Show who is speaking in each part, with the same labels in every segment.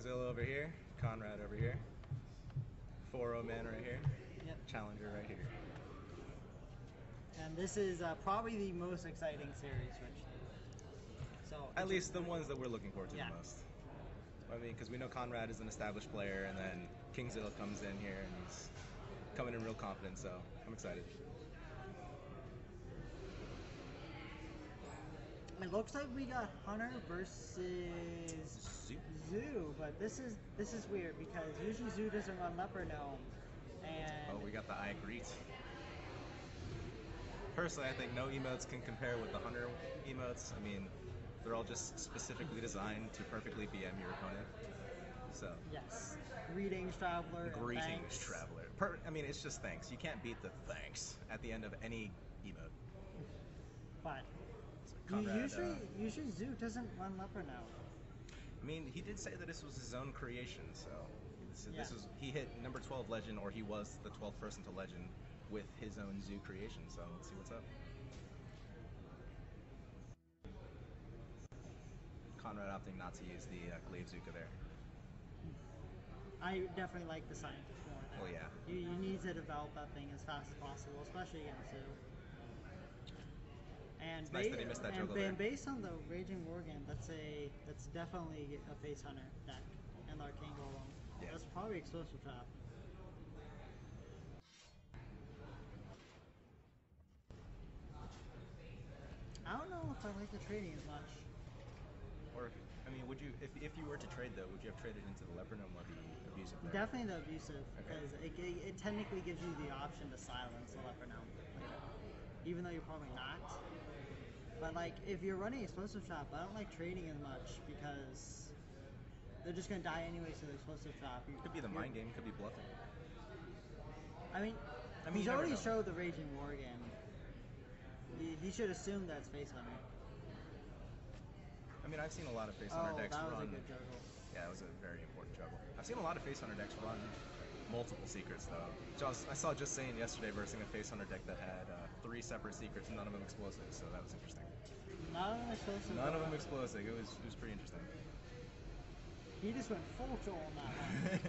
Speaker 1: Kingzilla over here, Conrad over here, 4-0 man right here,
Speaker 2: Yep.
Speaker 1: Challenger right here.
Speaker 2: And this is probably the most exciting series, which so
Speaker 1: At least the ones that we're looking forward to
Speaker 2: Yeah.
Speaker 1: the most. I mean, because we know Conrad is an established player, and then Kingzilla comes in here and he's coming in real confident, so I'm excited.
Speaker 2: It looks like we got Hunter versus Zoo, but this is weird because usually Zoo doesn't run Leopard Gnome, and
Speaker 1: Oh, we got the I agree. Personally, I think no emotes can compare with the Hunter emotes. I mean, they're all just specifically designed to perfectly BM your opponent. So
Speaker 2: yes, greetings, traveler.
Speaker 1: greetings,
Speaker 2: thanks.
Speaker 1: traveler. I mean, it's just thanks. You can't beat the thanks at the end of any emote.
Speaker 2: But
Speaker 1: So Conrad,
Speaker 2: usually Zoo doesn't run Leopard Gnome.
Speaker 1: I mean, he did say that this was his own creation, so
Speaker 2: Yeah.
Speaker 1: he hit number 12 legend, or he was the 12th person to legend with his own zoo creation. So let's see what's up. Conrad opting not to use the Glaive Zuka there.
Speaker 2: I definitely like the scientist more. There.
Speaker 1: Well, yeah.
Speaker 2: You need to develop that thing as fast as possible, especially against Zoo. And
Speaker 1: It's nice that he missed that juggle there.
Speaker 2: based on the Raging Worgen, that's definitely a Face Hunter deck and Arcane Golem.
Speaker 1: Yeah.
Speaker 2: That's probably Explosive Trap. I don't know if I like the trading as much.
Speaker 1: Or, I mean, would you, if you were to trade though, would you have traded into the Leopard Gnome or the Abusive there?
Speaker 2: Definitely the Abusive, because it technically gives you the option to silence the Leopard Gnome later, even though you're probably not. But like, if you're running Explosive Trap, I don't like trading as much because they're just gonna die anyways to the Explosive Trap.
Speaker 1: Could be the mind game, could be bluffing.
Speaker 2: I mean
Speaker 1: you
Speaker 2: he's
Speaker 1: never
Speaker 2: already
Speaker 1: know.
Speaker 2: showed the Raging Worgen. He should assume that's Face Hunter.
Speaker 1: I mean, I've seen a lot of Face Hunter decks
Speaker 2: that was
Speaker 1: run.
Speaker 2: a good juggle.
Speaker 1: Yeah, it was a very important juggle. I've seen a lot of Face Hunter decks run multiple secrets though. I saw Just Saying yesterday versing a Face Hunter deck that had 3 separate secrets, none of them explosive, so that was interesting.
Speaker 2: None of them explosive.
Speaker 1: None of them explosive. It was pretty interesting.
Speaker 2: He just went full troll on that one.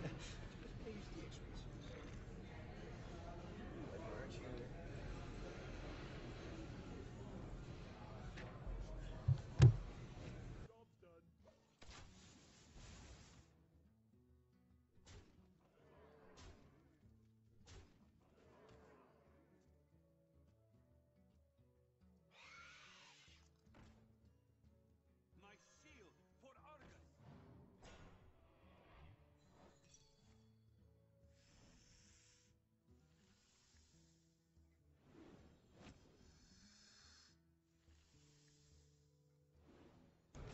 Speaker 3: My shield for Argus!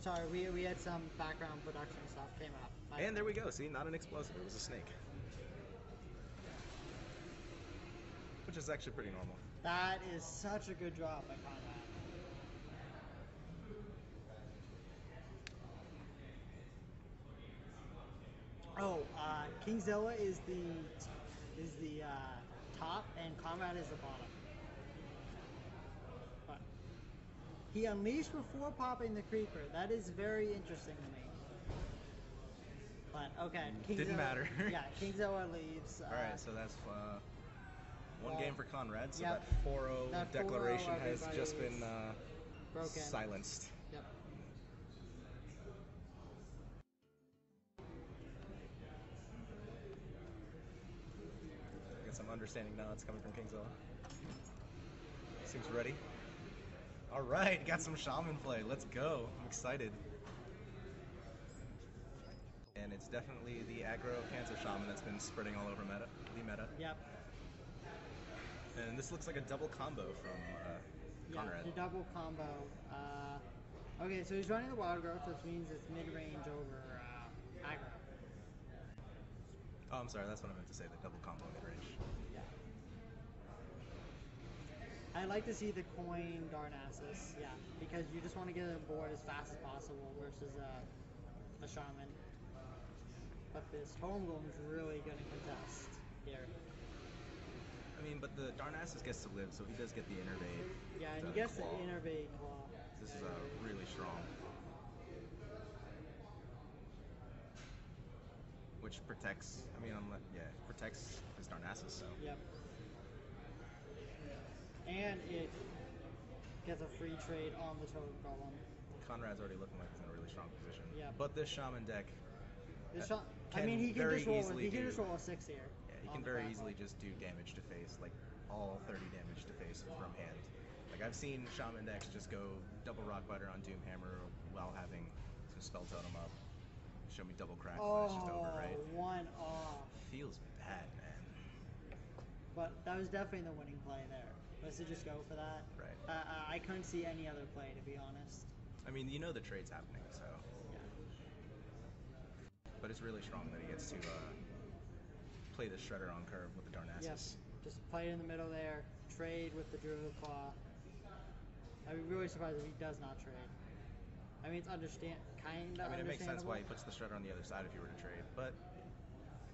Speaker 2: Sorry, we had some background production stuff came up.
Speaker 1: And there we go. See, not an explosive. It was a snake. Which is actually pretty normal.
Speaker 2: That is such a good drop by Conrad. Oh, Kingzilla is the top and Conrad is the bottom. But he unleashed before popping the creeper. That is very interesting to me. But okay, Kingzilla,
Speaker 1: Didn't matter.
Speaker 2: Yeah, Kingzilla leaves.
Speaker 1: Alright, so that's one game for Conrad, so
Speaker 2: yep.
Speaker 1: that 4-0
Speaker 2: That 4-0
Speaker 1: declaration has just
Speaker 2: everybody
Speaker 1: been
Speaker 2: broken.
Speaker 1: silenced.
Speaker 2: Yep.
Speaker 1: Get some understanding nods coming from Kingzilla. Seems ready. Alright, got some Shaman play. Let's go. I'm excited. And it's definitely the aggro Cancer Shaman that's been spreading all over the meta.
Speaker 2: Yep.
Speaker 1: And this looks like a double combo from Conrad.
Speaker 2: Yeah, the double combo. Okay, so he's running the Wild Growth, which means it's mid-range over aggro.
Speaker 1: Oh, I'm sorry, that's what I meant to say, the double combo mid-range.
Speaker 2: Yeah. I like to see the coin Darnassus, yeah, because you just want to get it aboard as fast as possible versus a Shaman. But this Home Golem is really going to contest here.
Speaker 1: I mean, but the Darnassus gets to live, so he does get the Innervade.
Speaker 2: Yeah, and he gets the Innervade Claw.
Speaker 1: This is really strong. which protects. I mean, protects his Darnassus. So
Speaker 2: Yep. And it gets a free trade on the totem golem.
Speaker 1: Conrad's already looking like he's in a really strong position.
Speaker 2: Yep.
Speaker 1: But this Shaman deck,
Speaker 2: I mean, he can
Speaker 1: very
Speaker 2: just roll.
Speaker 1: easily
Speaker 2: He can
Speaker 1: do-
Speaker 2: just roll a 6 here.
Speaker 1: yeah, he
Speaker 2: on
Speaker 1: can
Speaker 2: the
Speaker 1: very
Speaker 2: back
Speaker 1: easily
Speaker 2: line.
Speaker 1: just do damage to face, like all 30 damage to face from hand. Like I've seen Shaman decks just go double Rock Biter on Doomhammer while having some Spell Totem up. Show me double crack, but it's just over, right?
Speaker 2: One off.
Speaker 1: Feels bad, man.
Speaker 2: But that was definitely the winning play there. Was to just go for that.
Speaker 1: Right.
Speaker 2: I couldn't see any other play, to be honest.
Speaker 1: I mean, you know the trade's happening, so.
Speaker 2: Yeah.
Speaker 1: But it's really strong that he gets to play the Shredder on curve with the Darnassus.
Speaker 2: Yes. Just play it in the middle there. Trade with the Druid Claw. I'd be really surprised if he does not trade. I mean, it's kind of.
Speaker 1: I mean, it makes sense why he puts the Shredder on the other side if you were to trade, but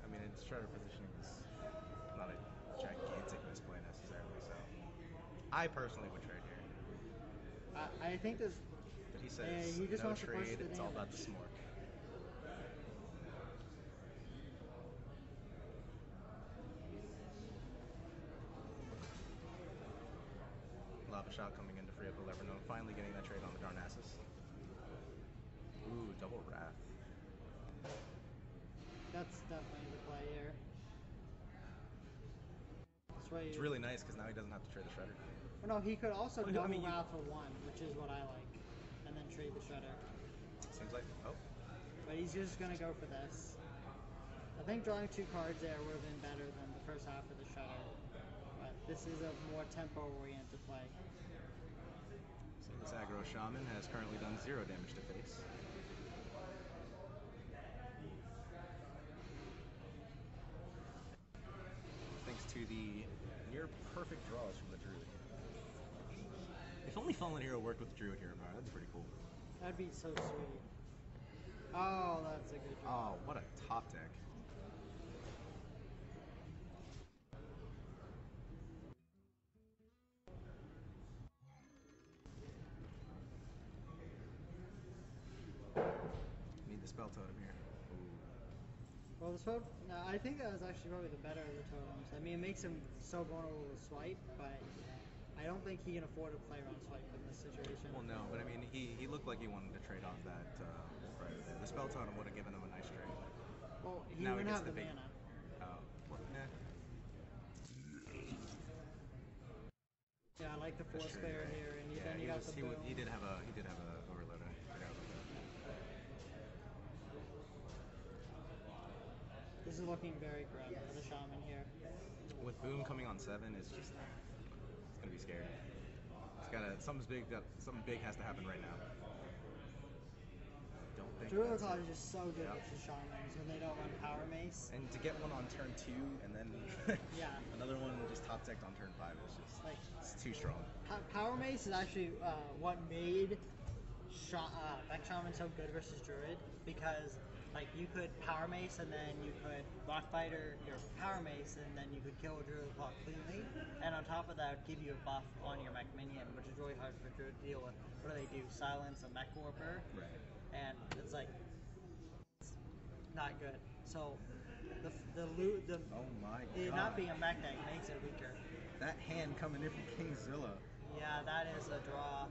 Speaker 1: I mean, its Shredder positioning is not a gigantic misplay necessarily. So, I personally would trade here.
Speaker 2: I think this.
Speaker 1: But he says
Speaker 2: he just
Speaker 1: no
Speaker 2: wants to push
Speaker 1: trade.
Speaker 2: the
Speaker 1: It's all about the
Speaker 2: damage.
Speaker 1: smork. Lava Shot coming in to free up the Lever Gnome, finally getting that trade on the Darnassus. Ooh, double Wrath.
Speaker 2: That's definitely the play here. That's why.
Speaker 1: It's really nice because now he doesn't have to trade the Shredder.
Speaker 2: Well, no, he could also
Speaker 1: Well,
Speaker 2: double
Speaker 1: I mean,
Speaker 2: Wrath for 1, which is what I like, and then trade the Shredder.
Speaker 1: Seems like, oh,
Speaker 2: But he's just gonna go for this. I think drawing 2 cards there would have been better than the first half of the Shredder. But this is a more tempo-oriented play.
Speaker 1: so this aggro Shaman has currently done 0 damage to face. Thanks to the near perfect draws from the Druid. If only Fallen Hero worked with Druid here, that'd be pretty cool.
Speaker 2: That'd be so sweet. Oh, that's a good draw.
Speaker 1: Oh, what a top deck. Need the Spell Totem here. Ooh.
Speaker 2: Well, the totem. No, I think that was actually probably the better of the totems. I mean, it makes him so vulnerable to swipe, but I don't think he can afford to play around swipe in this situation.
Speaker 1: Well, no, but I mean, he looked like he wanted to trade off that right there. The Spell Totem would have given him a nice trade.
Speaker 2: Well, he
Speaker 1: Now he
Speaker 2: wouldn't
Speaker 1: gets
Speaker 2: have the
Speaker 1: the big-
Speaker 2: mana.
Speaker 1: Oh, well,
Speaker 2: Yeah, I like the
Speaker 1: That's
Speaker 2: force
Speaker 1: true,
Speaker 2: player
Speaker 1: right?
Speaker 2: here, and
Speaker 1: Yeah,
Speaker 2: then you got the boom.
Speaker 1: he did have a overload. I forgot about that.
Speaker 2: This is looking very grim for the Shaman here.
Speaker 1: With Boom coming on 7, it's gonna be scary. It's gotta something big has to happen right now. Don't think
Speaker 2: Druid
Speaker 1: that's
Speaker 2: Claw
Speaker 1: it.
Speaker 2: is just so good
Speaker 1: Yep.
Speaker 2: with the Shamans when they don't run Power Mace.
Speaker 1: And to get one on turn 2 and then
Speaker 2: Yeah.
Speaker 1: another one just top decked on turn 5 is just
Speaker 2: Like,
Speaker 1: it's too strong.
Speaker 2: Power Mace is actually what made Beck Shaman so good versus Druid, because like you could Power Mace and then you could Rock Fighter your Power Mace and then you could kill a Druid Claw cleanly, and on top of that give you a buff on your mech minion, which is really hard for Druid to deal with. What do they do? Silence a Mech Warper,
Speaker 1: Right.
Speaker 2: and it's like it's not good. So the
Speaker 1: Oh my
Speaker 2: it
Speaker 1: god.
Speaker 2: not being a mech deck makes it weaker.
Speaker 1: That hand coming in from Kingzilla.
Speaker 2: Yeah, that is a draw.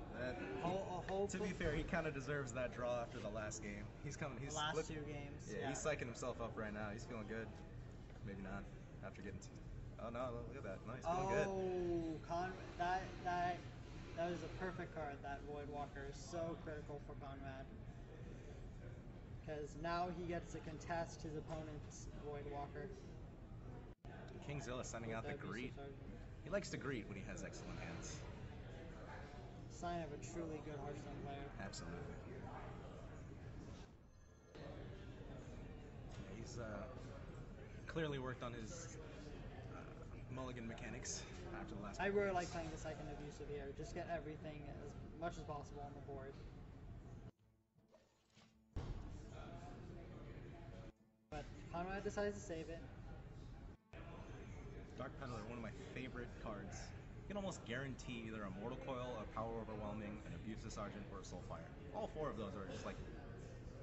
Speaker 1: To be fair, he kind of deserves that draw after the last game. He's coming. He's
Speaker 2: The last 2 games.
Speaker 1: Yeah, he's psyching himself up right now. He's feeling good. Maybe not after getting to. Oh no! Look at that. Nice. Feeling good.
Speaker 2: That was a perfect card. That Void Walker is so critical for Conrad, because now he gets to contest his opponent's Void Walker.
Speaker 1: Kingzilla sending out the
Speaker 2: That'd be so
Speaker 1: greet.
Speaker 2: charging.
Speaker 1: He likes to greet when he has excellent hands.
Speaker 2: Sign of a truly good Hearthstone player.
Speaker 1: Absolutely. He's clearly worked on his mulligan mechanics after the last.
Speaker 2: I really like playing the second abusive here. Just get everything as much as possible on the board. But Conrad decides to save it.
Speaker 1: Dark Peddler, one of my favorite cards. You can almost guarantee either a Mortal Coil, a Power Overwhelming, an Abusive Sergeant, or a Soulfire. All 4 of those are just like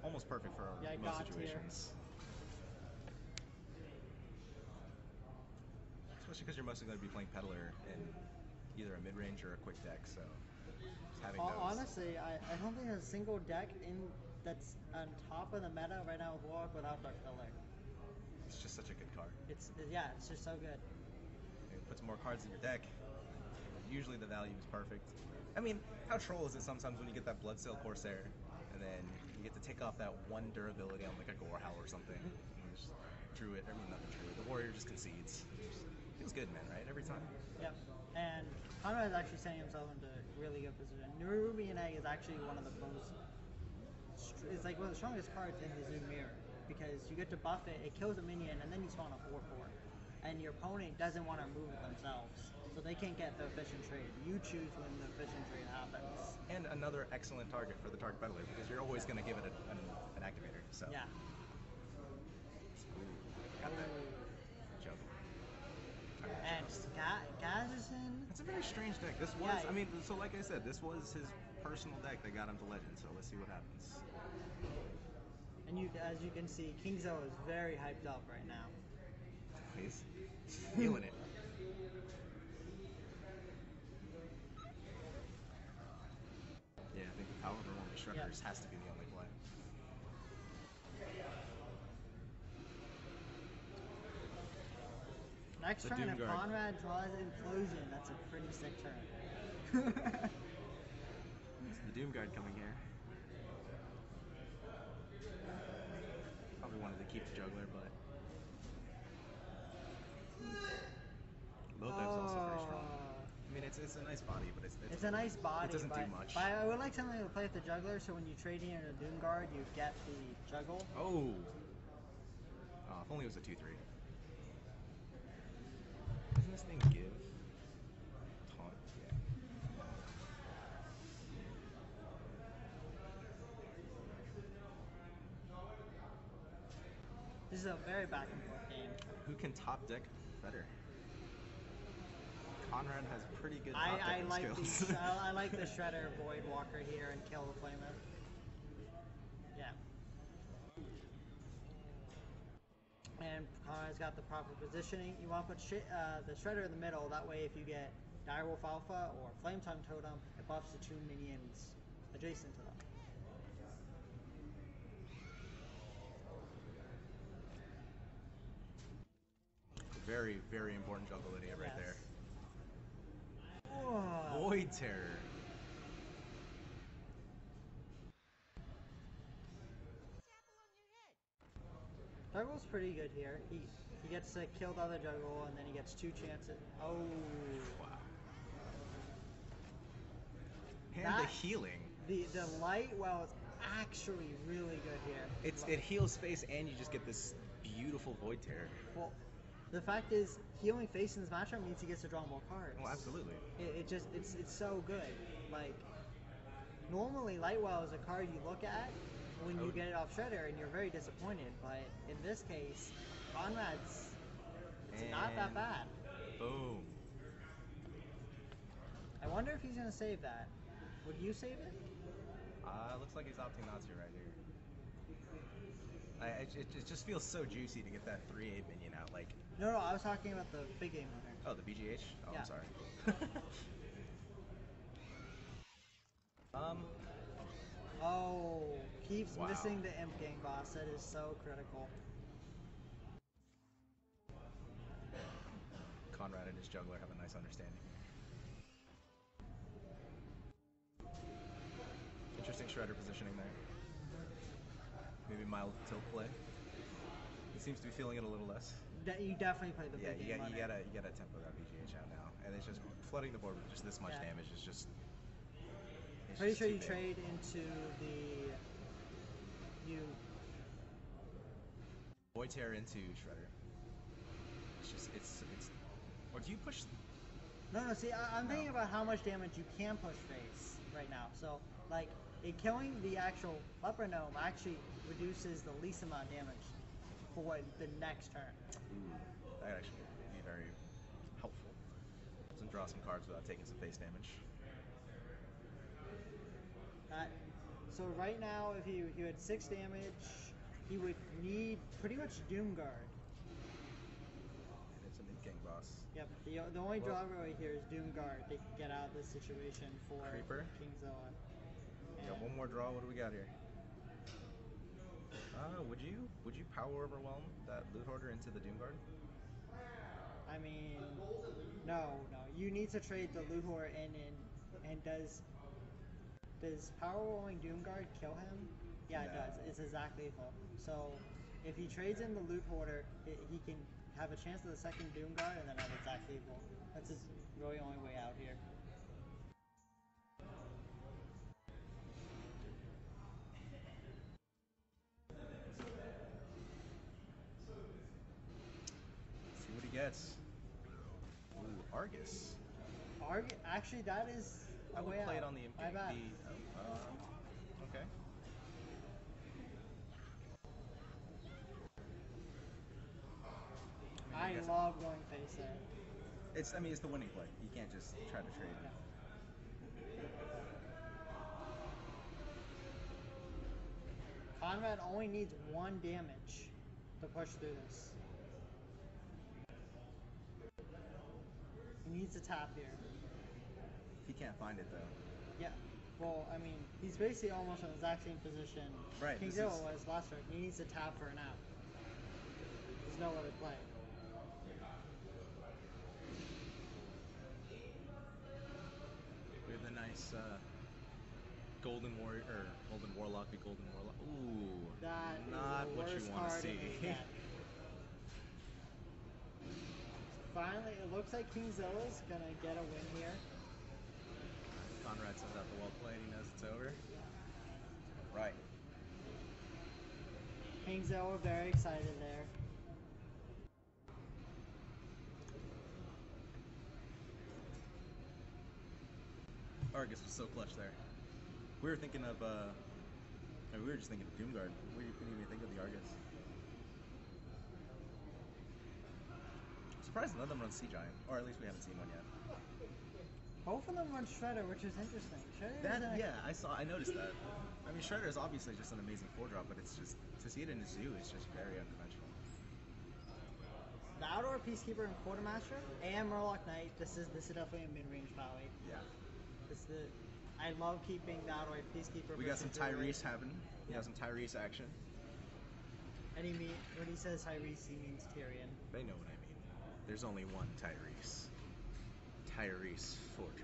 Speaker 1: almost perfect for
Speaker 2: Yeah,
Speaker 1: most
Speaker 2: God tier.
Speaker 1: situations. especially because you're mostly going to be playing Peddler in either a mid-range or a quick deck, so just having those...
Speaker 2: Honestly, I don't think there's a single deck that's on top of the meta right now with Warlock without Dark Peddler.
Speaker 1: It's just such a good card.
Speaker 2: It's just so good.
Speaker 1: It puts more cards in your deck. Usually the value is perfect. I mean, how troll is it sometimes when you get that Bloodsail Corsair, and then you get to take off that one durability on like a Gorehowl or something, and you just Druid, I mean not the Druid, the Warrior just concedes. Feels good, man, right? Every time.
Speaker 2: Yep. And Conrad is actually setting himself into really good position. Nerubian Egg is actually one of the most... It's like one of the strongest cards in the Zoom Mirror, because you get to buff it, it kills a minion, and then you spawn a 4/4. And your opponent doesn't want to remove it themselves, so they can't get the efficient trade. You choose when the efficient trade happens.
Speaker 1: And another excellent target for the target Peddler, because you're always going to give it an activator. So
Speaker 2: Yeah.
Speaker 1: Ooh, got that jump.
Speaker 2: And Gazerson.
Speaker 1: It's a very strange deck. This was, I mean, so like I said, this was his personal deck that got him to Legend. So let's see what happens.
Speaker 2: And as you can see, Kingzilla is very hyped up right now.
Speaker 1: He's feeling it. Yeah, I think the power of the Shredders has to be the only play.
Speaker 2: Next
Speaker 1: The
Speaker 2: turn, if
Speaker 1: Doomguard.
Speaker 2: Conrad draws Implosion, that's a pretty sick turn.
Speaker 1: It's the Doomguard coming here. Probably wanted to keep the Juggler, but low dive's also very strong. I mean, it's a nice body, but it's
Speaker 2: a nice body.
Speaker 1: It doesn't do much.
Speaker 2: But I would like something to play with the Juggler, so when you trade in a Doomguard, you get the Juggle.
Speaker 1: Oh! If only it was a 2/3. Doesn't this thing give taunt? Yeah.
Speaker 2: This is a very back and forth game.
Speaker 1: Who can top deck better? Conrad has pretty good top decking skills.
Speaker 2: I like the Shredder Void Walker here and kill the Flamer. Yeah. And Conrad's got the proper positioning. You want to put the Shredder in the middle, that way if you get Direwolf Alpha or Flametongue Totem, it buffs the 2 minions adjacent to them.
Speaker 1: Very, very important jungle idiot right there.
Speaker 2: Whoa.
Speaker 1: Void Terror.
Speaker 2: Juggle's pretty good here. He gets to kill the other Juggle, and then he gets 2 chances. Oh.
Speaker 1: Wow. And the healing.
Speaker 2: The light well is actually really good here.
Speaker 1: It heals space, and you just get this beautiful Void Terror.
Speaker 2: Well, the fact is, healing face in this matchup means he gets to draw more cards.
Speaker 1: Well, absolutely.
Speaker 2: It's so good. Like, normally Lightwell is a card you look at when you get it off Shredder and you're very disappointed, but in this case, Conrad's not that bad.
Speaker 1: Boom.
Speaker 2: I wonder if he's going to save that. Would you save it?
Speaker 1: Looks like he's opting not to right here. It just feels so juicy to get that 3/8 minion out. Like,
Speaker 2: No, I was talking about the big game winner.
Speaker 1: oh, the BGH? Oh,
Speaker 2: Yeah.
Speaker 1: I'm sorry.
Speaker 2: Oh, keeps
Speaker 1: Wow.
Speaker 2: missing the Imp Gang boss. That is so critical.
Speaker 1: Conrad and his Juggler have a nice understanding. Interesting Shredder positioning there. Maybe mild tilt play. He seems to be feeling it a little less.
Speaker 2: You definitely play the
Speaker 1: Yeah,
Speaker 2: big
Speaker 1: you
Speaker 2: game
Speaker 1: gotta tempo that BGH out now, and it's just flooding the board with just this much damage is just.
Speaker 2: Pretty
Speaker 1: just
Speaker 2: sure
Speaker 1: too
Speaker 2: you
Speaker 1: big.
Speaker 2: trade into the
Speaker 1: Void Terror into Shredder. It's just it's. Or do you push?
Speaker 2: No, see, I'm thinking about how much damage you can push face right now. So, like, killing the actual Leper Gnome actually reduces the least amount of damage for the next turn.
Speaker 1: Ooh, that actually would be very helpful. Doesn't draw some cards without taking some face damage.
Speaker 2: So right now, if he had 6 damage, he would need pretty much Doomguard.
Speaker 1: And it's an King Boss.
Speaker 2: Yep. The only
Speaker 1: Well-
Speaker 2: driver right here is Doomguard. They can get out of this situation for
Speaker 1: Creeper?
Speaker 2: Kingzilla.
Speaker 1: We got one more draw. What do we got here? Would you power overwhelm that loot hoarder into the Doomguard?
Speaker 2: I mean, no. You need to trade the loot hoarder in, and does power rolling Doomguard kill him? Yeah, it
Speaker 1: No.
Speaker 2: does. It's exactly lethal. So if he trades in the loot hoarder, he can have a chance of the second Doomguard and then have exactly lethal. That's his really only way out here.
Speaker 1: See what he gets. Ooh, Argus.
Speaker 2: Actually, that is
Speaker 1: I
Speaker 2: a
Speaker 1: would
Speaker 2: way
Speaker 1: play
Speaker 2: out.
Speaker 1: it on the
Speaker 2: My bad.
Speaker 1: Okay.
Speaker 2: I
Speaker 1: guess-
Speaker 2: love going face there.
Speaker 1: It's the winning play. You can't just try to trade.
Speaker 2: Yeah. Conrad only needs 1 damage to push through this. He needs to tap here.
Speaker 1: He can't find it though.
Speaker 2: Yeah. Well, I mean, he's basically almost in the exact same position
Speaker 1: Right, this
Speaker 2: Kingzilla
Speaker 1: is-
Speaker 2: was last turn. He needs to tap for an out. There's no other play.
Speaker 1: We have the nice Golden Warlock be Golden Warlock. Ooh,
Speaker 2: That is
Speaker 1: not
Speaker 2: the
Speaker 1: what you
Speaker 2: worst
Speaker 1: want to
Speaker 2: card in
Speaker 1: see.
Speaker 2: his deck. Finally, it looks like Kingzilla's gonna get a win here.
Speaker 1: Conrad sends out the well play and he knows it's over. Right.
Speaker 2: Kingzilla very excited there.
Speaker 1: Argus was so clutch there. We were thinking of, we were just thinking of Doomguard. We didn't even think of the Argus. Surprised none of them run Sea Giant, or at least we haven't seen one yet.
Speaker 2: Both of them run Shredder, which is interesting. Shredder
Speaker 1: I noticed that. I mean, Shredder is obviously just an amazing 4-drop, but it's just, to see it in a zoo is just very unconventional.
Speaker 2: The Outdoor Peacekeeper and Quartermaster and Murloc Knight. This is definitely a mid-range Valley.
Speaker 1: Yeah.
Speaker 2: I love keeping the Outdoor Peacekeeper.
Speaker 1: We got some
Speaker 2: versus
Speaker 1: Tyrese
Speaker 2: Druid.
Speaker 1: happening. We got some Tyrese action.
Speaker 2: And when he says Tyrese, he means Tyrion.
Speaker 1: They know what I mean. There's only one Tyrese. Tyrese Forgery.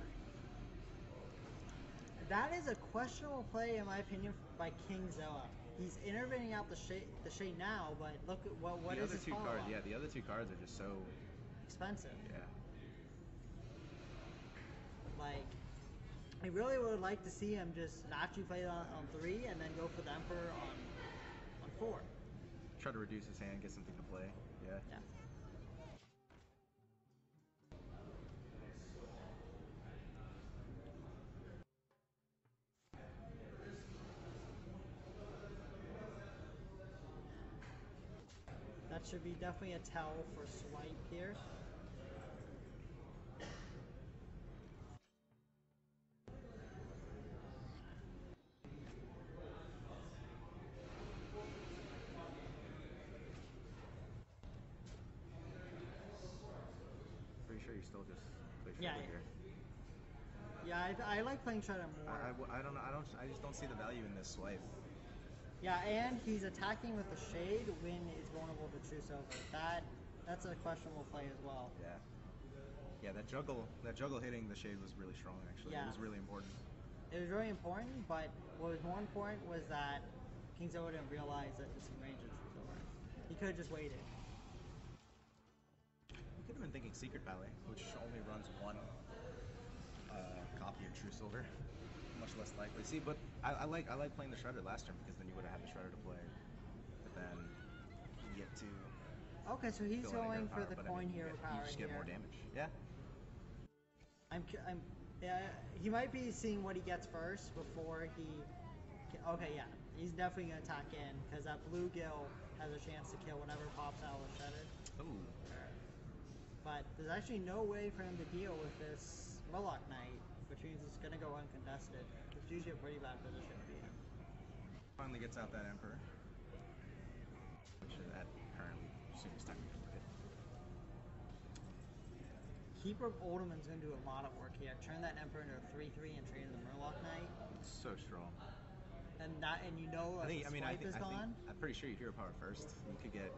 Speaker 2: That is a questionable play, in my opinion, by Kingzilla. He's intervening out the shade now, but look at what
Speaker 1: the
Speaker 2: is
Speaker 1: other
Speaker 2: his
Speaker 1: two
Speaker 2: follow-up?
Speaker 1: cards. Yeah, the other two cards are just so
Speaker 2: Expensive.
Speaker 1: yeah.
Speaker 2: Like, I really would like to see him just not you play on 3 and then go for the Emperor on 4.
Speaker 1: Try to reduce his hand, get something to play. Yeah.
Speaker 2: Yeah. That should be definitely a tell for swipe here.
Speaker 1: Pretty sure you still just play
Speaker 2: Yeah,
Speaker 1: Shredder here.
Speaker 2: Yeah, I like playing Shredder more.
Speaker 1: I don't know. I just don't see the value in this swipe.
Speaker 2: Yeah, and he's attacking with the shade when it's vulnerable to Truce Over. That's a questionable play as well.
Speaker 1: Yeah. Yeah, that juggle hitting the shade was really strong actually.
Speaker 2: Yeah.
Speaker 1: It was really important.
Speaker 2: It was really important, but what was more important was that Kingzilla didn't realize that it's in range of Truce Over. He could have just waited.
Speaker 1: We could have been thinking Secret Ballet, which only runs one copy of True Silver. Much less likely. See, but I like playing the Shredder last turn because then you would have had the Shredder to play. But then you get to
Speaker 2: Okay, so he's
Speaker 1: fill in
Speaker 2: going
Speaker 1: your
Speaker 2: for
Speaker 1: power,
Speaker 2: the
Speaker 1: but I
Speaker 2: coin
Speaker 1: mean,
Speaker 2: here
Speaker 1: you
Speaker 2: power
Speaker 1: just get
Speaker 2: here.
Speaker 1: more damage. Yeah.
Speaker 2: He might be seeing what he gets first before he. Okay, yeah, he's definitely gonna attack in because that bluegill has a chance to kill whatever pops out with Shredder.
Speaker 1: Ooh.
Speaker 2: But there's actually no way for him to deal with this Murloc Knight, which means it's gonna go uncontested. It's usually a pretty bad position to be in.
Speaker 1: Finally gets out that Emperor. Which that apparently seems time to play it.
Speaker 2: Keeper Ultimate's gonna do a lot of work here. Turn that Emperor into a 3/3 and trade in the Murloc Knight.
Speaker 1: So strong.
Speaker 2: And you know
Speaker 1: I think.
Speaker 2: the
Speaker 1: I mean, I
Speaker 2: swipe
Speaker 1: think.
Speaker 2: is gone.
Speaker 1: I'm pretty sure you hero power first. You could get.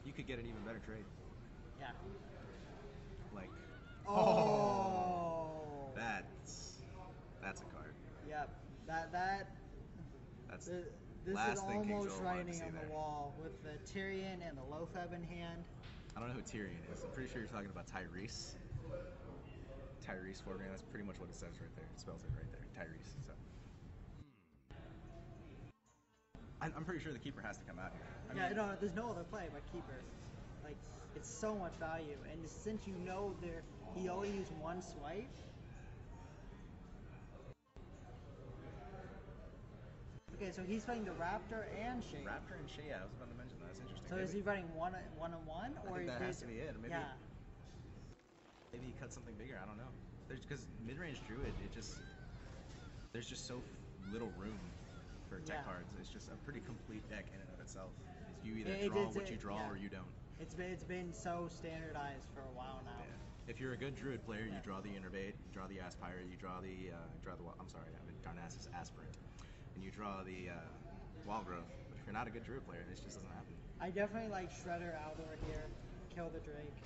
Speaker 1: You could get an even better trade.
Speaker 2: Yeah.
Speaker 1: Like.
Speaker 2: Oh.
Speaker 1: That's a card.
Speaker 2: Yep.
Speaker 1: That's
Speaker 2: This
Speaker 1: last
Speaker 2: is
Speaker 1: thing
Speaker 2: almost
Speaker 1: Kingzilla wanted to
Speaker 2: writing
Speaker 1: see
Speaker 2: on the
Speaker 1: there.
Speaker 2: wall with the Tyrion and the Lothab in hand.
Speaker 1: I don't know who Tyrion is. I'm pretty sure you're talking about Tyrese. Tyrese 4-mana. That's pretty much what it says right there. It spells it right there. Tyrese. So. I'm pretty sure the keeper has to come out here. I mean,
Speaker 2: No, there's no other play but Keeper. Like, it's so much value, and since you know he only used one swipe. Okay, so he's playing the Raptor and Shade.
Speaker 1: Raptor and Shea. I was about to mention that. That's interesting.
Speaker 2: So is he running one on one,
Speaker 1: I
Speaker 2: or
Speaker 1: think
Speaker 2: is
Speaker 1: that has to be it. Maybe,
Speaker 2: yeah.
Speaker 1: maybe he cut something bigger. I don't know. Because mid-range Druid, there's just so little room for tech cards. It's just a pretty complete deck in and of itself. You either draw what you draw or you don't.
Speaker 2: It's been so standardized for a while now.
Speaker 1: Yeah. If you're a good Druid player, you draw the Innervate, you draw the Aspire, you draw the Darnassus Aspirant, and you draw the Wall Growth. But if you're not a good Druid player, this just doesn't happen.
Speaker 2: I definitely like Shredder Aldor here. Kill the Drake.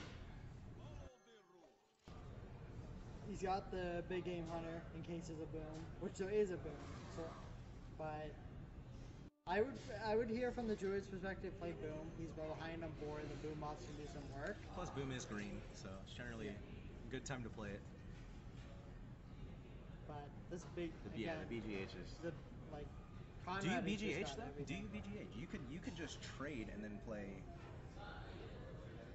Speaker 2: He's got the big game hunter in case there's a boom, which there is a boom. So, but I would hear from the Druid's perspective, play boom. He's behind on board. The boom bots can do some work.
Speaker 1: Plus, boom is green, so it's generally a good time to play it.
Speaker 2: But this big
Speaker 1: The BGH is.
Speaker 2: Conrad
Speaker 1: Do you BGH
Speaker 2: just got
Speaker 1: though? Do
Speaker 2: everything.
Speaker 1: you BGH? You could just trade and then play.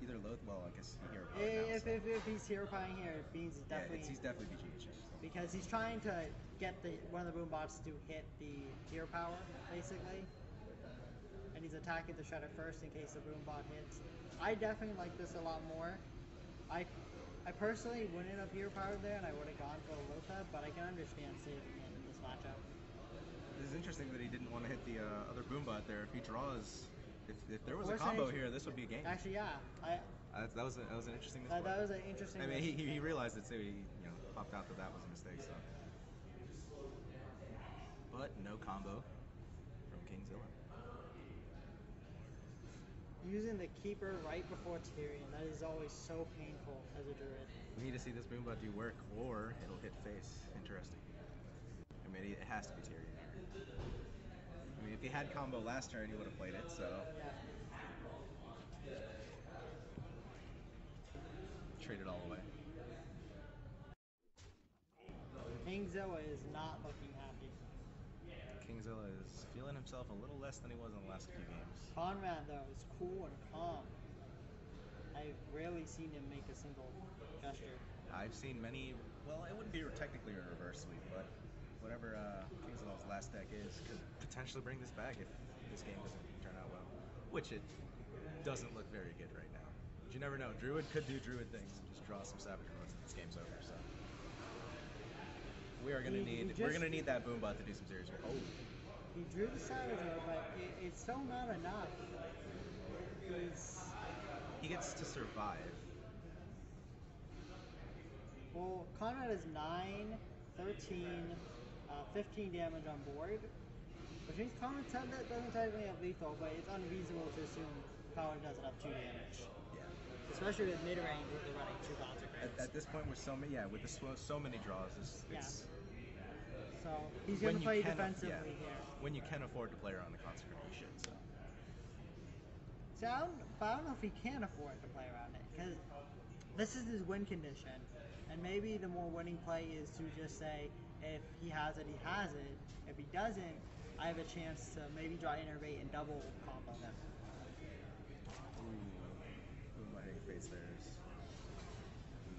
Speaker 1: Either Loth, well, I guess hero power now,
Speaker 2: If
Speaker 1: so.
Speaker 2: he's hero pieing here, it means
Speaker 1: He's definitely BGH.
Speaker 2: because he's trying to get one of the boom bots to hit the hero power basically, and he's attacking the Shredder first in case the boom bot hits. I definitely like this a lot more. I personally wouldn't have hero powered there, and I would have gone for the Lothab, but I can understand saving it in this matchup.
Speaker 1: This is interesting that he didn't want to hit the other boom bot there. If he draws, if there was a combo here, this would be a game.
Speaker 2: Actually, yeah.
Speaker 1: That was an interesting
Speaker 2: That
Speaker 1: misplay.
Speaker 2: was an interesting.
Speaker 1: I mean, he realized it too. He popped out that was a mistake. So, but no combo from Kingzilla.
Speaker 2: Using the Keeper right before Tyrion, that is always so painful as a Druid.
Speaker 1: We need to see this boom bot do work, or it'll hit face. Interesting. I mean, it has to be Tyrion. I mean, if he had combo last turn, he would have played it. So.
Speaker 2: Yeah.
Speaker 1: Trade it all away.
Speaker 2: Kingzilla is not looking happy.
Speaker 1: Kingzilla is feeling himself a little less than he was in the last few games.
Speaker 2: Conrad, though, is cool and calm. I've rarely seen him make a single gesture.
Speaker 1: I've seen many, well, it wouldn't be technically a reverse sweep, but whatever Kingzilla's last deck is could potentially bring this back if this game doesn't turn out well. Which it doesn't look very good right now. But you never know. Druid could do Druid things and just draw some Savage Roads and this game's over, so. We're gonna need that boom bot to do some serious work. Oh.
Speaker 2: He drew the Savage Road, but it's still not enough.
Speaker 1: He gets to survive.
Speaker 2: Well, Conrad is 9, 13, 15 damage on board, which means Conrad doesn't technically have lethal, but it's unreasonable to assume Conrad doesn't have 2 damage.
Speaker 1: Yeah.
Speaker 2: Especially with mid-range where they're running 2 Consecrates.
Speaker 1: At this point, with so many draws, it's
Speaker 2: so he's going to play defensively here.
Speaker 1: When you can afford to play around the Consecrate, you should. So.
Speaker 2: I don't know if he can afford to play around it, because this is his win condition, and maybe the more winning play is to just say, if he has it, he has it. If he doesn't, I have a chance to maybe draw Innervate and double combo him.
Speaker 1: Ooh, my face there is.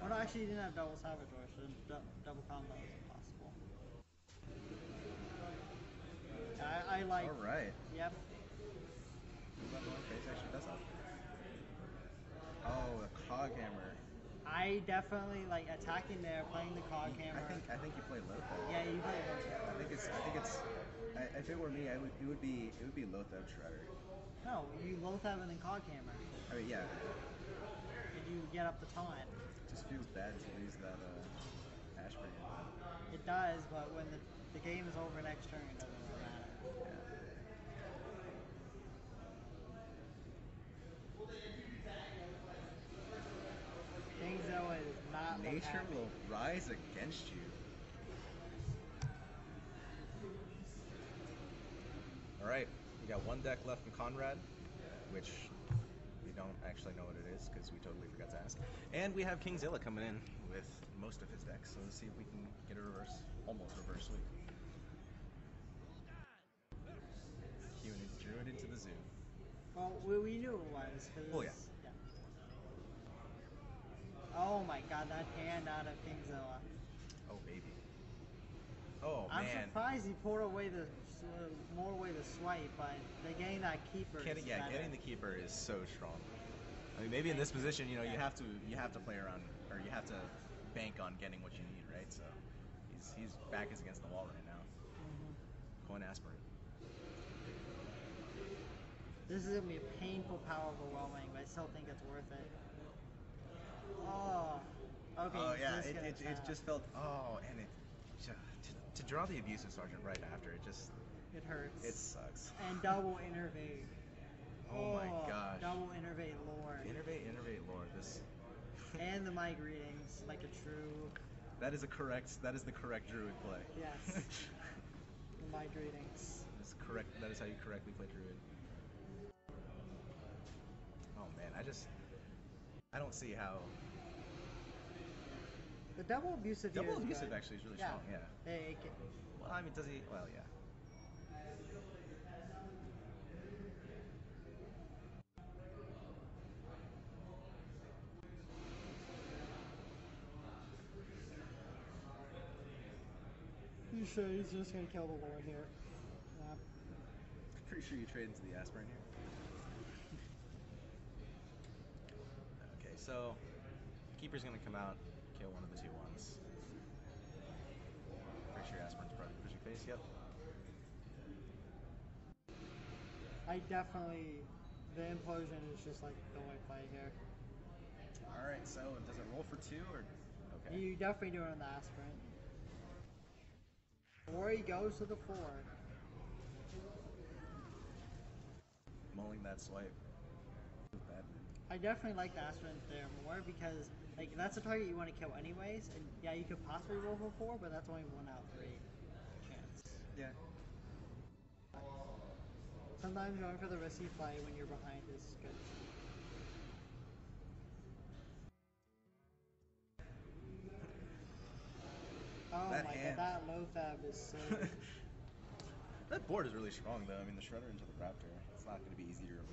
Speaker 2: Well, no, actually, he didn't have double Savage Roar, so double combo is impossible. I like.
Speaker 1: All right.
Speaker 2: Yep.
Speaker 1: Face actually does help. Oh, a Cog Hammer.
Speaker 2: I definitely like attacking there, playing the Cog Hammer.
Speaker 1: I think you play Lothab.
Speaker 2: Yeah, you play Lothab.
Speaker 1: I think it's. If it were me, it would be Lothab Shredder.
Speaker 2: No, you Lothab and then Cog Hammer.
Speaker 1: I mean, yeah.
Speaker 2: you get up the taunt.
Speaker 1: It just feels bad to lose that Ashburn.
Speaker 2: It does, but when the game is over next turn, it doesn't really matter. Kingzilla is not look
Speaker 1: Nature
Speaker 2: happy.
Speaker 1: will rise against you. Alright, we got one deck left from Conrad, which we don't actually know what it is because we totally forgot to ask. And we have Kingzilla coming in with most of his decks, so let's see if we can get a reverse, almost reverse sweep. Queuing it, drew it into the zoo.
Speaker 2: Well, we knew it was.
Speaker 1: Oh, yeah.
Speaker 2: Oh my god, that hand out of Kingzilla.
Speaker 1: Oh, baby. Oh,
Speaker 2: I'm
Speaker 1: man.
Speaker 2: surprised he pulled away more away the swipe, but getting that keeper is better.
Speaker 1: Getting the keeper is so strong. I mean, maybe in this position, you know, you have to play around, or you have to bank on getting what you need, right? So his back is against the wall right now. Coin aspirate.
Speaker 2: This is gonna be a painful power overwhelming, but I still think it's worth it. Oh, okay.
Speaker 1: Oh yeah, it just felt and it to draw the abusive sergeant right after it just
Speaker 2: hurts.
Speaker 1: It sucks.
Speaker 2: And double innervate.
Speaker 1: Oh my gosh.
Speaker 2: Double innervate lore.
Speaker 1: Innervate lore. This
Speaker 2: and the mic readings like a true.
Speaker 1: That is the correct druid play.
Speaker 2: Yes. The mic readings.
Speaker 1: That's correct. That is how you correctly play druid. Oh man, I don't see how.
Speaker 2: The double abusive.
Speaker 1: Double abusive actually is really strong. Yeah. Well, I mean, does he? Well, yeah.
Speaker 2: You sure he's just gonna kill the Lord here? Yeah.
Speaker 1: Pretty sure you trade into the aspirant here. Okay, so keeper's gonna come out, kill one of the 2/1s. Pretty sure aspirant's probably pushing face. Yep.
Speaker 2: The implosion is just like the way play here.
Speaker 1: All right, so does it roll for 2 or? Okay.
Speaker 2: You definitely do it on the aspirant. Or he goes to the 4.
Speaker 1: Mulling that swipe.
Speaker 2: I definitely like the aspirant there more because like that's a target you want to kill anyways, and yeah, you could possibly roll for 4, but that's only 1 out of 3 chance.
Speaker 1: Yeah.
Speaker 2: Sometimes going for the risky play when you're behind is good. Oh
Speaker 1: That
Speaker 2: my
Speaker 1: hand.
Speaker 2: god, that low fab is so good.
Speaker 1: That board is really strong though. I mean, the Shredder into the Raptor, it's not going to be easy to remove.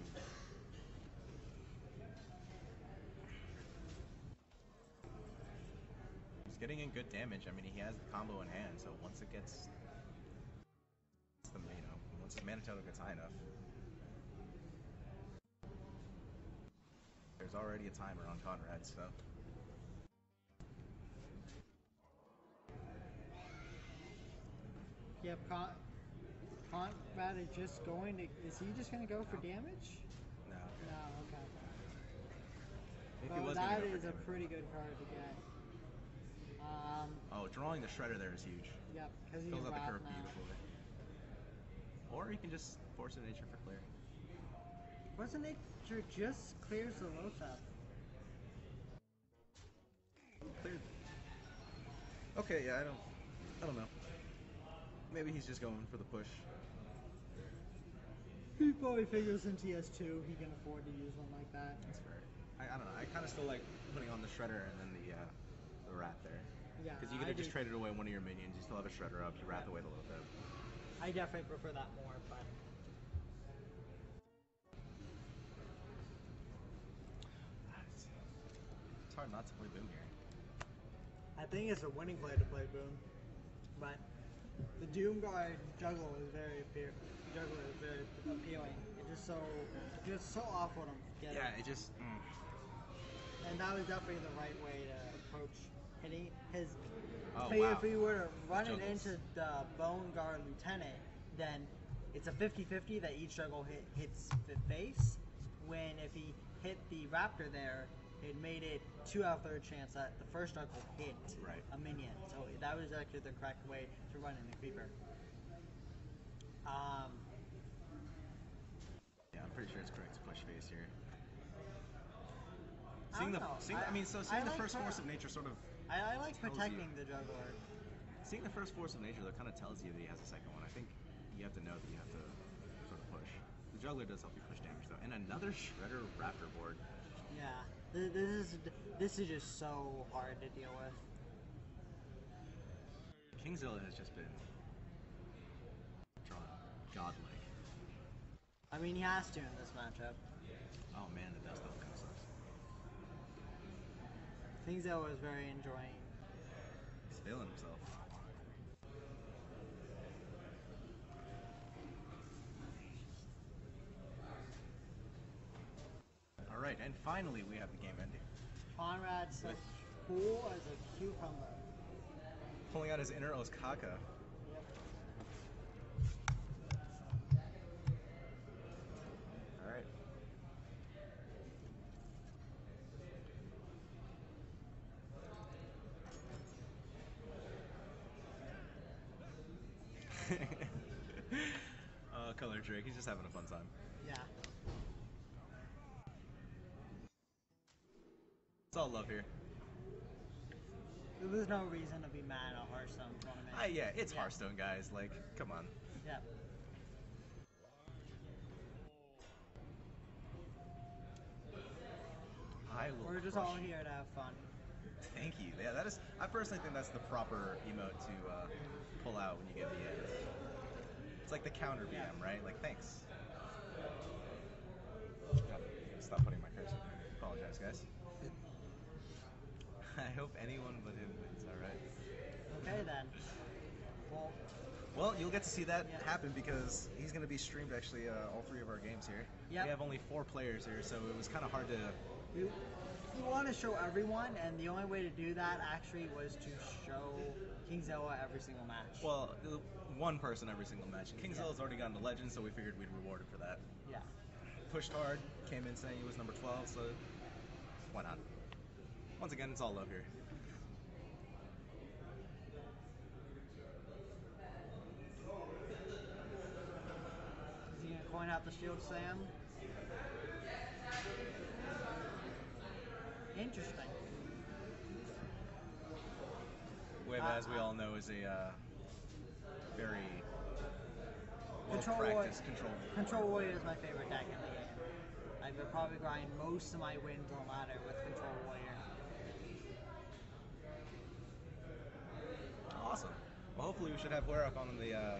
Speaker 1: He's getting in good damage. I mean, he has the combo in hand, so once it gets, once his mana total gets high enough, there's already a timer on Conrad, so.
Speaker 2: Yep, Conrad is just going to. Is he just going to go for damage?
Speaker 1: No.
Speaker 2: No, okay.
Speaker 1: If he
Speaker 2: Well,
Speaker 1: was gonna
Speaker 2: that
Speaker 1: go for
Speaker 2: is a
Speaker 1: damage.
Speaker 2: pretty good card to get.
Speaker 1: Oh, drawing the Shredder there is huge.
Speaker 2: Yep, because he's
Speaker 1: Fills out the
Speaker 2: wrath
Speaker 1: curve
Speaker 2: now.
Speaker 1: beautifully. Or you can just force a nature for clear.
Speaker 2: Wasn't nature just clears the low fab?
Speaker 1: Cleared. Okay, yeah, I don't know. Maybe he's just going for the push.
Speaker 2: He probably figures since he has 2, he can afford to use one like that.
Speaker 1: That's fair. I don't know. I kind of still like putting on the Shredder and then the Rat there.
Speaker 2: Yeah,
Speaker 1: Because you could have just traded away one of your minions. You still have a Shredder up. You Rat away the little bit.
Speaker 2: I definitely prefer that more, but
Speaker 1: it's hard not to play Boom here.
Speaker 2: I think it's a winning play to play Boom. But the Doomguard juggle is very appealing. It's just so awful to get.
Speaker 1: Yeah, it just.
Speaker 2: And that was definitely the right way to approach hitting his.
Speaker 1: Oh,
Speaker 2: If
Speaker 1: wow.
Speaker 2: we were to run it
Speaker 1: Juggles.
Speaker 2: into the Bone Guard Lieutenant, then it's a 50-50 that each juggle hits the face. When if he hit the Raptor there, it made it 2 out of 3 chance that the first arc will hit
Speaker 1: Right.
Speaker 2: a minion. So that was actually the correct way to run in the creeper.
Speaker 1: Yeah, I'm pretty sure it's correct to push face here.
Speaker 2: I don't know.
Speaker 1: Seeing
Speaker 2: I
Speaker 1: the
Speaker 2: like
Speaker 1: first force of nature sort of
Speaker 2: I like
Speaker 1: tells
Speaker 2: protecting
Speaker 1: you-
Speaker 2: the juggler.
Speaker 1: seeing the first force of nature though kind of tells you that he has a second one. I think you have to know that you have to sort of push. The juggler does help you push damage though, and another shredder raptor board.
Speaker 2: Yeah, this is just so hard to deal with.
Speaker 1: Kingzilla has just been godlike.
Speaker 2: I mean, he has to in this matchup.
Speaker 1: Oh man, the dust level kind of sucks.
Speaker 2: Kingzilla was very enjoying.
Speaker 1: He's feeling himself. All right, and finally we have the game ending.
Speaker 2: Conrad's as cool as a cucumber.
Speaker 1: Pulling out his inner Osaka. All right. Color Drake, he's just having a fun time.
Speaker 2: Yeah.
Speaker 1: It's all love here.
Speaker 2: There was no reason to be mad at a Hearthstone tournament.
Speaker 1: Yeah, it's Hearthstone, guys. Like, come on.
Speaker 2: Yeah. We're just all here to have fun.
Speaker 1: Thank you. Yeah, that is. I personally think that's the proper emote to pull out when you get the end. It's like the counter BM, right? Like, thanks. Stop putting my cursor. Apologize, guys. I hope anyone but him wins. All right.
Speaker 2: Okay then.
Speaker 1: Well, you'll get to see that happen because he's going to be streamed actually all 3 of our games here.
Speaker 2: Yep.
Speaker 1: We have only 4 players here, so it was kind of hard to.
Speaker 2: We want to show everyone, and the only way to do that actually was to show Kingzilla every single match.
Speaker 1: Well, one person every single match. Kingzilla's already gotten to Legend, so we figured we'd reward him for that.
Speaker 2: Yeah.
Speaker 1: Pushed hard, came in saying he was number 12, so why not? Once again, it's all love here.
Speaker 2: Is he going to coin out the shield Sam? Interesting.
Speaker 1: Wave, as we all know, is a very
Speaker 2: Control
Speaker 1: control
Speaker 2: Warrior is my favorite deck in the game. I would probably grind most of my wins on ladder with Control Warrior.
Speaker 1: Awesome. Well, hopefully we should have Braddock on the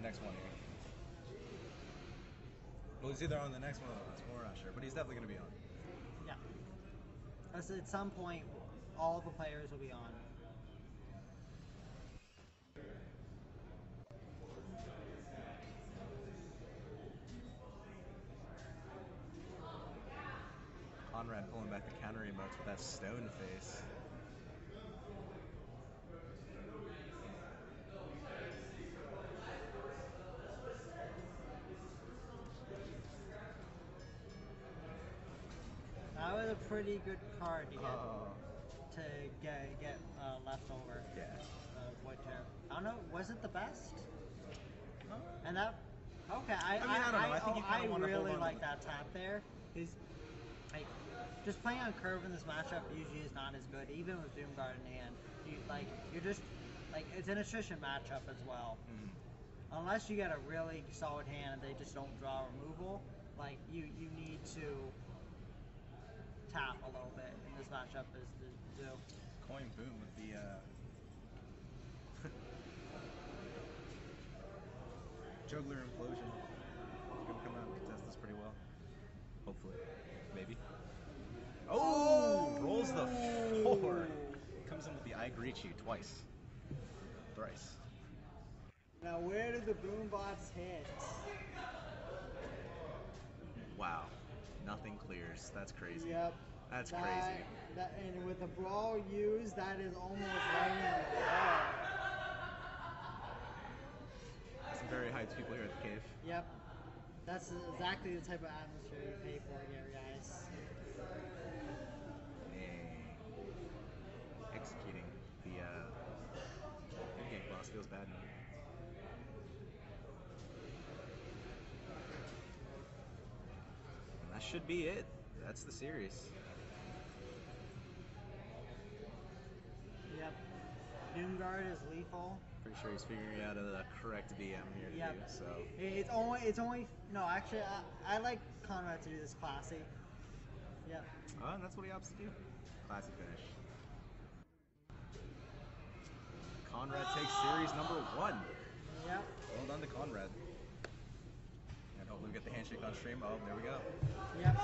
Speaker 1: next one here. Well, he's either on the next one or the last one. We're not sure, but he's definitely going to be on.
Speaker 2: Yeah. At some point, all of the players will be on.
Speaker 1: Conrad pulling back the counter emotes with that stone face.
Speaker 2: That was a pretty good card to get left over.
Speaker 1: Yeah.
Speaker 2: Wood chip. I don't know. Was it the best? And that. Okay,
Speaker 1: I don't know. I think you kinda wanna hold
Speaker 2: really
Speaker 1: on
Speaker 2: like
Speaker 1: to
Speaker 2: that tap there. Is like just playing on curve in this matchup usually is not as good, even with Doomguard in hand. You're just like it's an attrition matchup as well.
Speaker 1: Mm-hmm.
Speaker 2: Unless you get a really solid hand and they just don't draw removal, like you need to tap a little bit in this matchup is to do.
Speaker 1: Coin boom with the juggler implosion. He's gonna come out and contest this pretty well. Hopefully. Maybe. Oh! Rolls the 4. Comes in with the I greet you twice. Thrice.
Speaker 2: Now where did the boom bots hit?
Speaker 1: Wow. Nothing clears. That's crazy.
Speaker 2: Yep.
Speaker 1: That's crazy.
Speaker 2: And with the brawl used, that is almost right in the wall.
Speaker 1: Some very hyped people here at the cave.
Speaker 2: Yep. That's exactly the type of atmosphere you pay for here, guys.
Speaker 1: should be it. That's the series.
Speaker 2: Yep. Doomguard is lethal.
Speaker 1: Pretty sure he's figuring out the correct BM here to
Speaker 2: Yep.
Speaker 1: do, so.
Speaker 2: It's only no, actually I like Conrad to do this classy. Yep.
Speaker 1: Oh, and that's what he opts to do. Classic finish. Conrad takes series number 1.
Speaker 2: Yep.
Speaker 1: Well done to Conrad. And hopefully we get the handshake on stream. Oh, there we go.
Speaker 2: Yep.